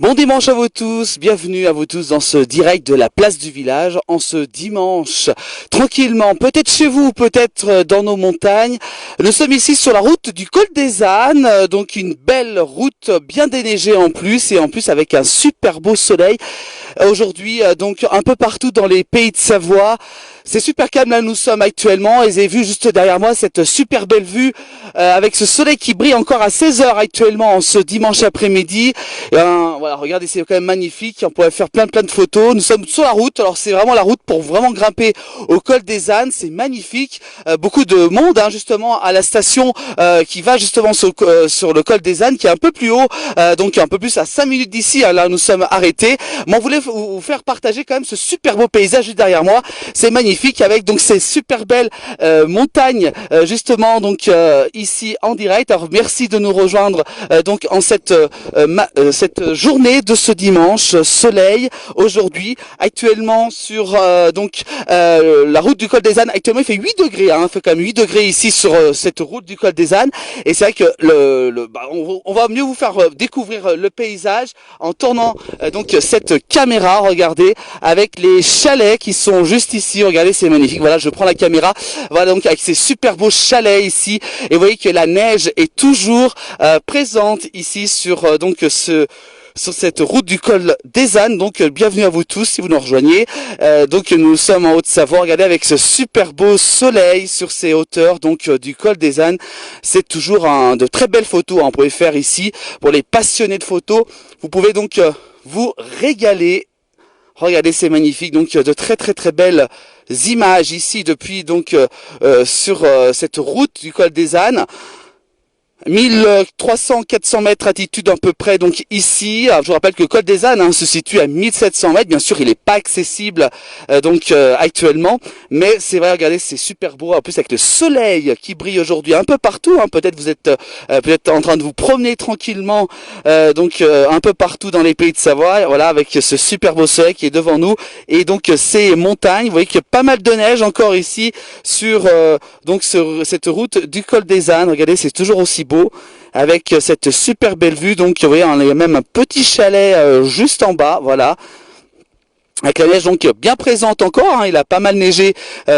Bon dimanche à vous tous, bienvenue à vous tous dans ce direct de la place du village, en ce dimanche, tranquillement, peut-être chez vous, peut-être dans nos montagnes. Nous sommes ici sur la route du col des ânes, donc une belle route bien déneigée en plus, et en plus avec un super beau soleil. Aujourd'hui, donc un peu partout dans les pays de Savoie. C'est super calme là où nous sommes actuellement, et j'ai vu juste derrière moi cette super belle vue avec ce soleil qui brille encore à 16 heures actuellement en ce dimanche après-midi. Voilà, regardez, c'est quand même magnifique, on pourrait faire plein de photos. Nous sommes sur la route, alors c'est vraiment la route pour vraiment grimper au col des ânes, c'est magnifique. Beaucoup de monde justement à la station qui va justement sur le col des ânes, qui est un peu plus haut, donc un peu plus à 5 minutes d'ici, là nous sommes arrêtés. Mais on voulait vous faire partager quand même ce super beau paysage juste derrière moi, c'est magnifique avec donc ces super belles montagnes justement donc ici en direct. Alors merci de nous rejoindre donc en cette journée de ce dimanche, soleil aujourd'hui, actuellement sur la route du col des ânes. Actuellement il fait 8 degrés, il fait quand même 8 degrés ici sur cette route du col des ânes, et c'est vrai que on va mieux vous faire découvrir le paysage en tournant donc cette caméra, regardez, avec les chalets qui sont juste ici, regardez, c'est magnifique. Voilà, je prends la caméra, voilà, donc avec ces super beaux chalets ici, et vous voyez que la neige est toujours présente ici sur sur cette route du col des ânes. Donc bienvenue à vous tous si vous nous rejoignez. Donc nous sommes en Haute-Savoie, regardez, avec ce super beau soleil sur ces hauteurs donc du col des ânes. C'est toujours de très belles photos, on pouvez faire ici pour les passionnés de photos. Vous pouvez donc vous régaler. Regardez, c'est magnifique, donc de très belles images ici depuis donc sur cette route du col des ânes. 1300-400 mètres d'altitude à peu près donc ici. Alors, je vous rappelle que le col des ânes se situe à 1700 mètres. Bien sûr, il n'est pas accessible actuellement, mais c'est vrai, regardez, c'est super beau. En plus avec le soleil qui brille aujourd'hui un peu partout. Peut-être vous êtes peut-être en train de vous promener tranquillement un peu partout dans les pays de Savoie. Voilà, avec ce super beau soleil qui est devant nous, et donc ces montagnes. Vous voyez qu'il y a pas mal de neige encore ici sur cette route du col des ânes. Regardez, c'est toujours aussi beau, avec cette super belle vue. Donc vous voyez, il y a même un petit chalet juste en bas, voilà, avec la neige donc bien présente encore. Il a pas mal neigé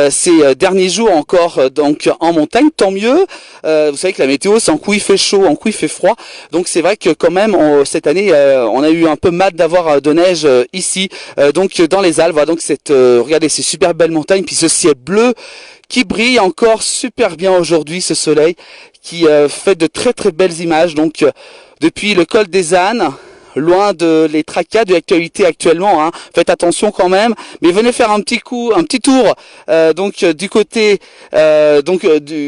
ces derniers jours encore donc en montagne, tant mieux. Vous savez que la météo, c'est en coup il fait chaud, en coup il fait froid. Donc c'est vrai que quand même cette année on a eu un peu mal d'avoir de neige ici donc dans les Alpes. Voilà, donc regardez ces super belles montagnes, puis ce ciel bleu qui brille encore super bien aujourd'hui, ce soleil qui fait de très belles images donc depuis le col des ânes, loin de les tracas de l'actualité actuellement. Faites attention quand même, mais venez faire un petit tour du côté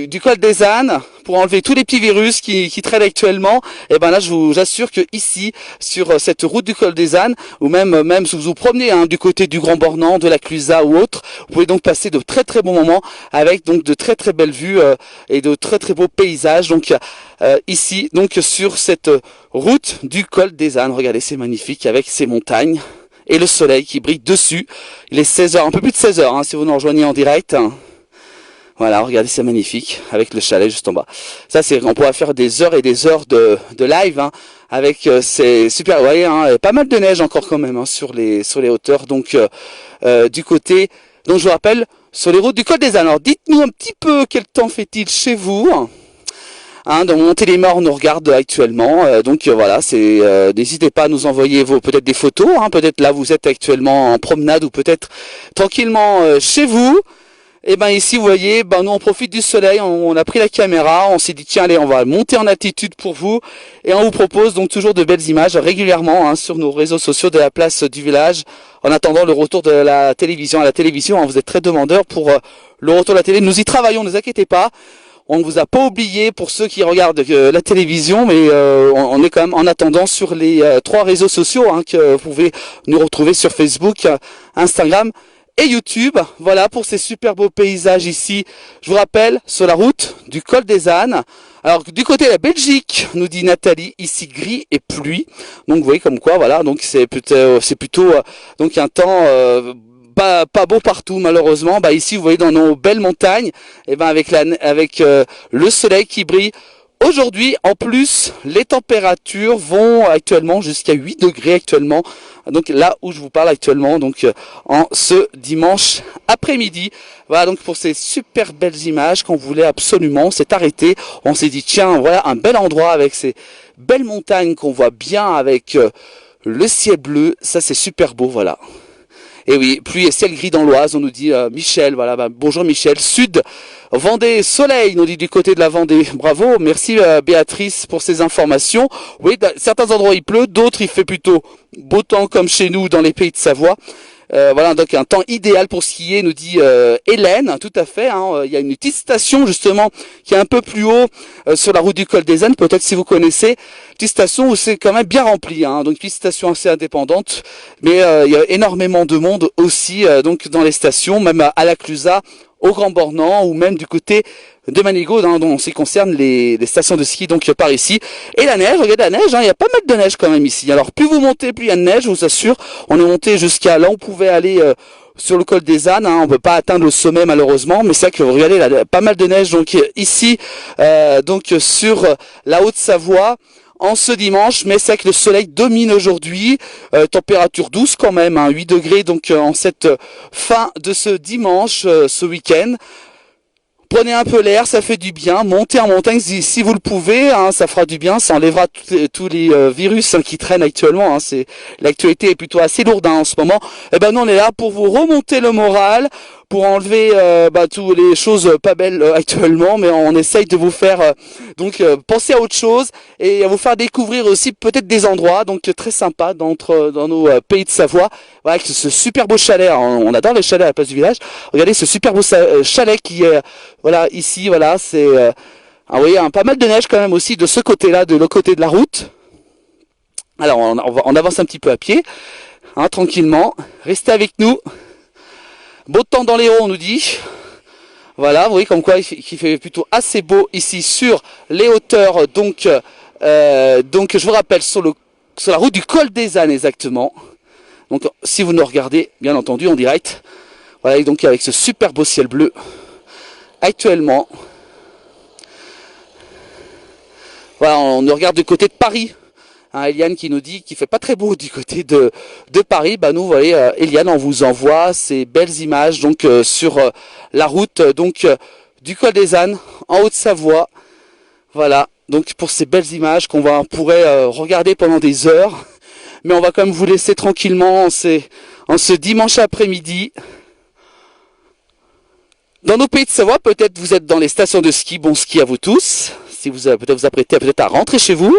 du col des ânes pour enlever tous les petits virus qui traînent actuellement. Et ben là, je vous assure que ici, sur cette route du col des ânes, ou même si vous vous promenez du côté du Grand Bornand, de la Clusaz ou autre, vous pouvez donc passer de très bons moments avec donc de très belles vues et de très beaux paysages. Donc ici, donc sur cette route du col des ânes, regardez, c'est magnifique avec ces montagnes et le soleil qui brille dessus. Il est 16 heures, un peu plus de 16 heures si vous nous rejoignez en direct. Voilà, regardez, c'est magnifique avec le chalet juste en bas. Ça, on pourra faire des heures et des heures de live avec ces super. Vous voyez, pas mal de neige encore quand même sur les hauteurs. Donc du côté, donc je vous rappelle, sur les routes du col des ânes. Alors dites-nous un petit peu quel temps fait-il chez vous. Dans Montélimar, on nous regarde actuellement, voilà, n'hésitez pas à nous envoyer peut-être des photos, peut-être là vous êtes actuellement en promenade ou peut-être tranquillement chez vous. Et ben ici, vous voyez, nous on profite du soleil, on a pris la caméra, on s'est dit tiens allez, on va monter en altitude pour vous, et on vous propose donc toujours de belles images régulièrement sur nos réseaux sociaux de la place du village, en attendant le retour de la télévision. À la télévision, vous êtes très demandeurs pour le retour de la télé. Nous y travaillons, ne vous inquiétez pas. On ne vous a pas oublié pour ceux qui regardent la télévision, mais on est quand même en attendant sur les 3 réseaux sociaux que vous pouvez nous retrouver sur Facebook, Instagram et YouTube. Voilà pour ces super beaux paysages ici. Je vous rappelle, sur la route du col des ânes. Alors du côté de la Belgique, nous dit Nathalie, ici gris et pluie. Donc vous voyez comme quoi, voilà, donc c'est plutôt donc un temps pas beau partout malheureusement. Ici vous voyez dans nos belles montagnes, et avec le soleil qui brille Aujourd'hui, en plus, les températures vont actuellement jusqu'à 8 degrés actuellement. Donc là où je vous parle actuellement, donc en ce dimanche après-midi. Voilà donc pour ces super belles images qu'on voulait absolument. On s'est arrêté, on s'est dit tiens voilà un bel endroit avec ces belles montagnes qu'on voit bien avec le ciel bleu. Ça c'est super beau, voilà. Et oui, pluie et ciel gris dans l'Oise, on nous dit Michel, voilà, bonjour Michel. Sud, Vendée, soleil, nous dit du côté de la Vendée. Bravo, merci Béatrice pour ces informations. Oui, certains endroits il pleut, d'autres il fait plutôt beau temps comme chez nous dans les pays de Savoie. Voilà donc un temps idéal pour skier, nous dit Hélène, tout à fait. Il y a une petite station justement qui est un peu plus haut sur la route du col des Ânes, peut-être si vous connaissez. Petite station où c'est quand même bien rempli, donc une petite station assez indépendante, mais il y a énormément de monde aussi donc dans les stations, même à la Clusaz, au Grand Bornand ou même du côté de Manigot, dont ce qui concerne les stations de ski donc par ici. Et la neige, regardez la neige, il y a pas mal de neige quand même ici. Alors plus vous montez, plus il y a de neige, je vous assure. On est monté jusqu'à là où on pouvait aller sur le col des Ânes, on peut pas atteindre le sommet malheureusement, mais c'est vrai que vous regardez là, pas mal de neige donc ici donc sur la Haute-Savoie. En ce dimanche, mais c'est vrai que le soleil domine aujourd'hui, température douce quand même, 8 degrés donc en cette fin de ce dimanche, ce week-end. Prenez un peu l'air, ça fait du bien. Montez en montagne si vous le pouvez, ça fera du bien. Ça enlèvera tous les virus qui traînent actuellement. L'actualité est plutôt assez lourde en ce moment. Et ben nous on est là pour vous remonter le moral, pour enlever toutes les choses pas belles actuellement, mais on essaye de vous faire penser à autre chose et à vous faire découvrir aussi peut-être des endroits donc très sympas dans nos pays de Savoie. Voilà, avec ce super beau chalet. On adore les chalets à la place du village. Regardez ce super beau chalet qui est voilà ici. Voilà, c'est oui, pas mal de neige quand même aussi de ce côté-là, de l'autre côté de la route. Alors on avance un petit peu à pied, tranquillement. Restez avec nous. Beau temps dans les hauts, on nous dit. Voilà, vous voyez comme quoi il fait plutôt assez beau ici sur les hauteurs. Donc je vous rappelle sur la route du col des Ânes exactement. Donc si vous nous regardez, bien entendu en direct. Voilà, et donc avec ce super beau ciel bleu actuellement. Voilà, on nous regarde du côté de Paris. Eliane qui nous dit qu'il fait pas très beau du côté de Paris. Nous, vous voyez, Eliane, on vous envoie ces belles images donc sur la route donc du col des Ânes en Haute-Savoie. Voilà, donc pour ces belles images qu'on pourrait regarder pendant des heures, mais on va quand même vous laisser tranquillement en ce dimanche après-midi. Dans nos pays de Savoie, peut-être vous êtes dans les stations de ski, bon ski à vous tous. Si vous peut-être vous apprêtez à rentrer chez vous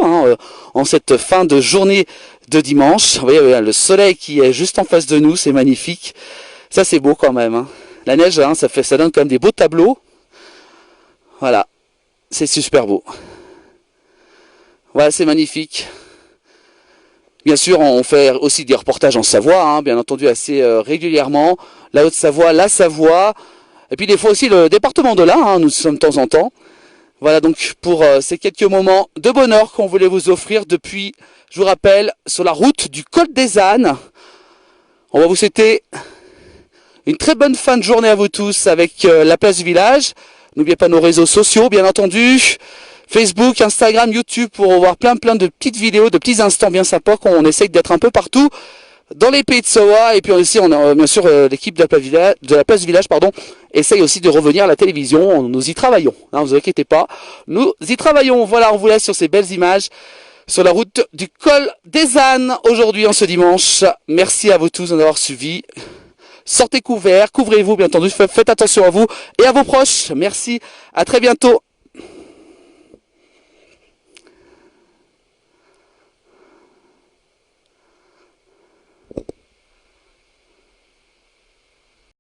en cette fin de journée de dimanche. Vous voyez le soleil qui est juste en face de nous, c'est magnifique. Ça c'est beau quand même. La neige, ça donne quand même des beaux tableaux. Voilà, c'est super beau. Voilà, c'est magnifique. Bien sûr, on fait aussi des reportages en Savoie, bien entendu assez régulièrement. La Haute-Savoie, la Savoie, et puis des fois aussi le département de l'Ain, nous sommes de temps en temps. Voilà donc pour ces quelques moments de bonheur qu'on voulait vous offrir depuis, je vous rappelle, sur la route du col des Ânes. On va vous souhaiter une très bonne fin de journée à vous tous avec la place du village. N'oubliez pas nos réseaux sociaux, bien entendu. Facebook, Instagram, YouTube pour voir plein de petites vidéos, de petits instants bien sympas qu'on essaye d'être un peu partout dans les pays de Savoie. Et puis aussi, on a bien sûr l'équipe de la place du village, essaye aussi de revenir à la télévision. Nous y travaillons, ne vous inquiétez pas. Nous y travaillons. Voilà, on vous laisse sur ces belles images sur la route du col des Ânes aujourd'hui en ce dimanche. Merci à vous tous d'en avoir suivi. Sortez couverts, couvrez-vous bien entendu, faites attention à vous et à vos proches. Merci, à très bientôt.